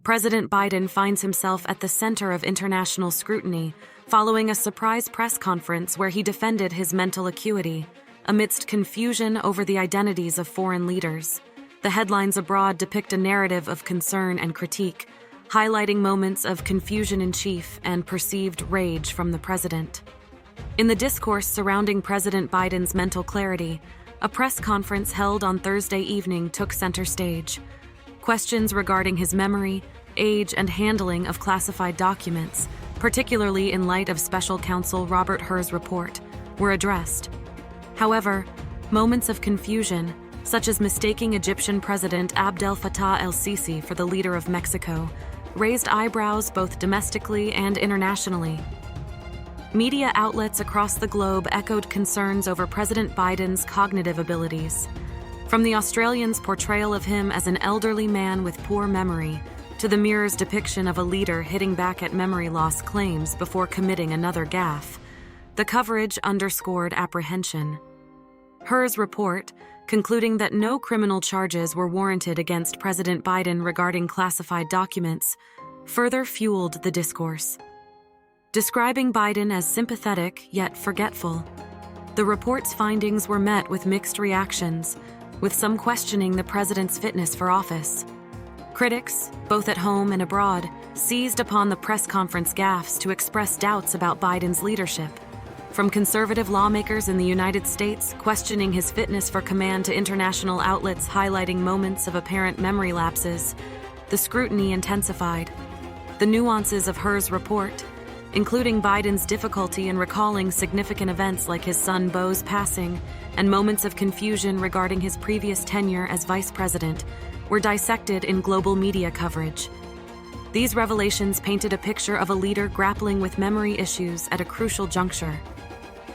President Biden finds himself at the center of international scrutiny following a surprise press conference where he defended his mental acuity amidst confusion over the identities of foreign leaders. The headlines abroad depict a narrative of concern and critique, highlighting moments of confusion in chief and perceived rage from the president. In the discourse surrounding President Biden's mental clarity, a press conference held on Thursday evening took center stage. Questions regarding his memory, age, and handling of classified documents, particularly in light of Special Counsel Robert Hur's report, were addressed. However, moments of confusion, such as mistaking Egyptian President Abdel Fattah el-Sisi for the leader of Mexico, raised eyebrows both domestically and internationally. Media outlets across the globe echoed concerns over President Biden's cognitive abilities. From the Australians' portrayal of him as an elderly man with poor memory, to the Mirror's depiction of a leader hitting back at memory loss claims before committing another gaffe, the coverage underscored apprehension. Hur's report, concluding that no criminal charges were warranted against President Biden regarding classified documents, further fueled the discourse. Describing Biden as sympathetic yet forgetful, the report's findings were met with mixed reactions, with some questioning the president's fitness for office. Critics, both at home and abroad, seized upon the press conference gaffes to express doubts about Biden's leadership. From conservative lawmakers in the United States questioning his fitness for command to international outlets highlighting moments of apparent memory lapses, the scrutiny intensified. The nuances of Hur's report, including Biden's difficulty in recalling significant events like his son Beau's passing and moments of confusion regarding his previous tenure as vice president, were dissected in global media coverage. These revelations painted a picture of a leader grappling with memory issues at a crucial juncture.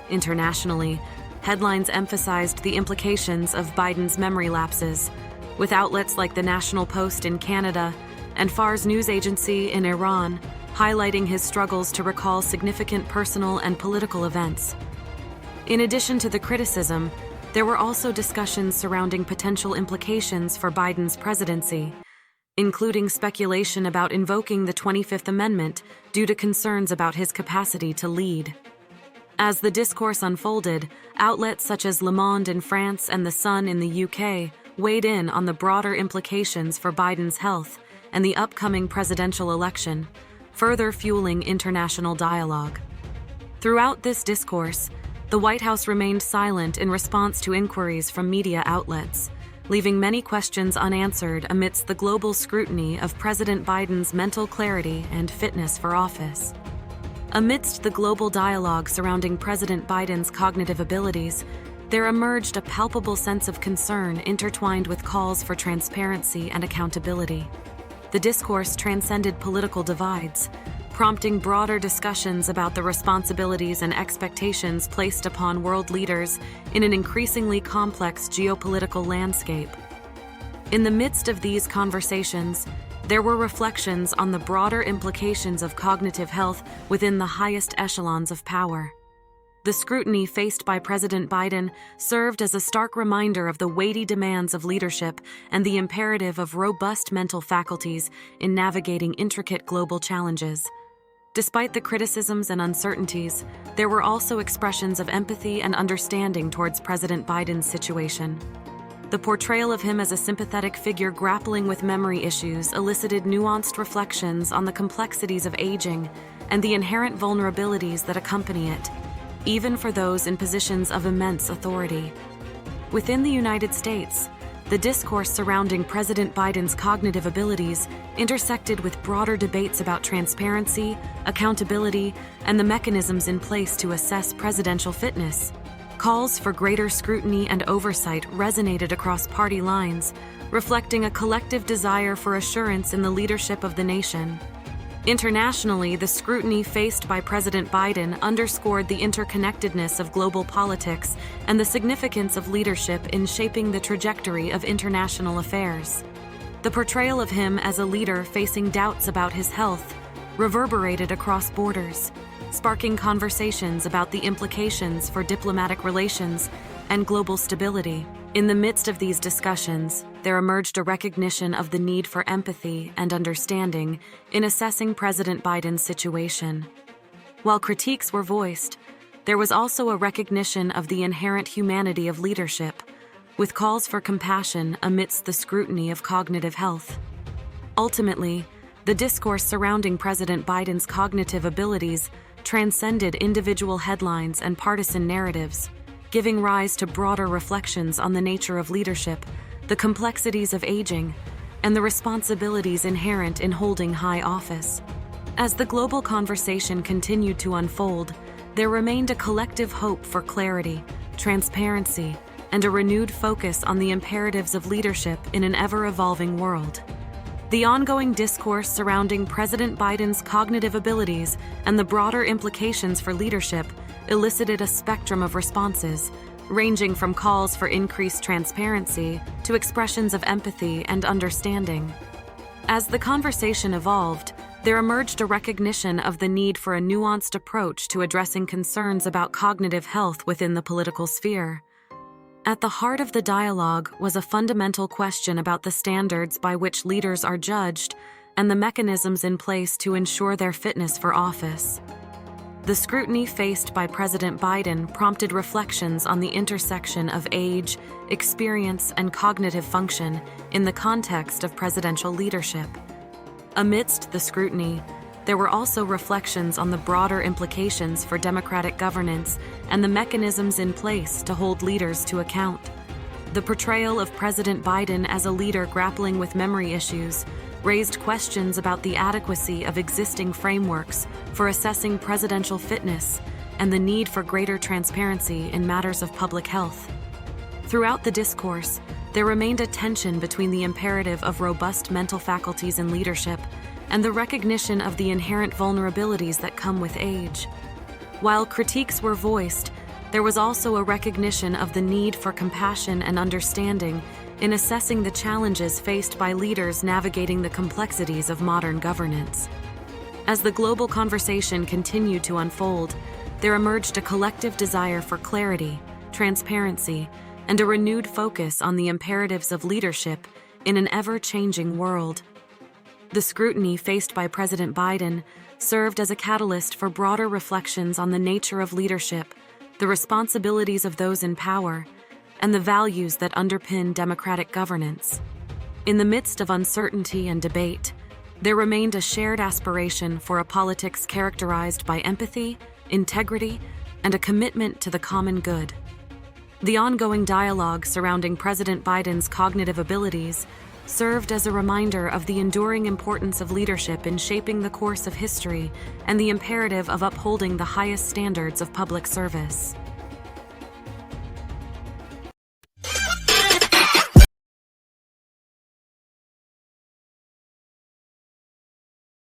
Internationally, headlines emphasized the implications of Biden's memory lapses, with outlets like the National Post in Canada and Fars news agency in Iran highlighting his struggles to recall significant personal and political events. In addition to the criticism, there were also discussions surrounding potential implications for Biden's presidency, including speculation about invoking the 25th Amendment due to concerns about his capacity to lead. As the discourse unfolded, outlets such as Le Monde in France and The Sun in the UK weighed in on the broader implications for Biden's health and the upcoming presidential election, further fueling international dialogue. Throughout this discourse, the White House remained silent in response to inquiries from media outlets, leaving many questions unanswered amidst the global scrutiny of President Biden's mental clarity and fitness for office. Amidst the global dialogue surrounding President Biden's cognitive abilities, there emerged a palpable sense of concern intertwined with calls for transparency and accountability. The discourse transcended political divides, prompting broader discussions about the responsibilities and expectations placed upon world leaders in an increasingly complex geopolitical landscape. In the midst of these conversations, there were reflections on the broader implications of cognitive health within the highest echelons of power. The scrutiny faced by President Biden served as a stark reminder of the weighty demands of leadership and the imperative of robust mental faculties in navigating intricate global challenges. Despite the criticisms and uncertainties, there were also expressions of empathy and understanding towards President Biden's situation. The portrayal of him as a sympathetic figure grappling with memory issues elicited nuanced reflections on the complexities of aging and the inherent vulnerabilities that accompany it, even for those in positions of immense authority. Within the United States, the discourse surrounding President Biden's cognitive abilities intersected with broader debates about transparency, accountability, and the mechanisms in place to assess presidential fitness. Calls for greater scrutiny and oversight resonated across party lines, reflecting a collective desire for assurance in the leadership of the nation. Internationally, the scrutiny faced by President Biden underscored the interconnectedness of global politics and the significance of leadership in shaping the trajectory of international affairs. The portrayal of him as a leader facing doubts about his health reverberated across borders, sparking conversations about the implications for diplomatic relations and global stability. In the midst of these discussions, there emerged a recognition of the need for empathy and understanding in assessing President Biden's situation. While critiques were voiced, there was also a recognition of the inherent humanity of leadership, with calls for compassion amidst the scrutiny of cognitive health. Ultimately, the discourse surrounding President Biden's cognitive abilities transcended individual headlines and partisan narratives, giving rise to broader reflections on the nature of leadership, the complexities of aging, and the responsibilities inherent in holding high office. As the global conversation continued to unfold, there remained a collective hope for clarity, transparency, and a renewed focus on the imperatives of leadership in an ever-evolving world. The ongoing discourse surrounding President Biden's cognitive abilities and the broader implications for leadership elicited a spectrum of responses, ranging from calls for increased transparency to expressions of empathy and understanding. As the conversation evolved, there emerged a recognition of the need for a nuanced approach to addressing concerns about cognitive health within the political sphere. At the heart of the dialogue was a fundamental question about the standards by which leaders are judged and the mechanisms in place to ensure their fitness for office. The scrutiny faced by President Biden prompted reflections on the intersection of age, experience, and cognitive function in the context of presidential leadership. Amidst the scrutiny, there were also reflections on the broader implications for democratic governance and the mechanisms in place to hold leaders to account. The portrayal of President Biden as a leader grappling with memory issues raised questions about the adequacy of existing frameworks for assessing presidential fitness and the need for greater transparency in matters of public health. Throughout the discourse, there remained a tension between the imperative of robust mental faculties in leadership and the recognition of the inherent vulnerabilities that come with age. While critiques were voiced, there was also a recognition of the need for compassion and understanding in assessing the challenges faced by leaders navigating the complexities of modern governance. As the global conversation continued to unfold, there emerged a collective desire for clarity, transparency, and a renewed focus on the imperatives of leadership in an ever-changing world. The scrutiny faced by President Biden served as a catalyst for broader reflections on the nature of leadership, the responsibilities of those in power, and the values that underpin democratic governance. In the midst of uncertainty and debate, there remained a shared aspiration for a politics characterized by empathy, integrity, and a commitment to the common good. The ongoing dialogue surrounding President Biden's cognitive abilities served as a reminder of the enduring importance of leadership in shaping the course of history and the imperative of upholding the highest standards of public service.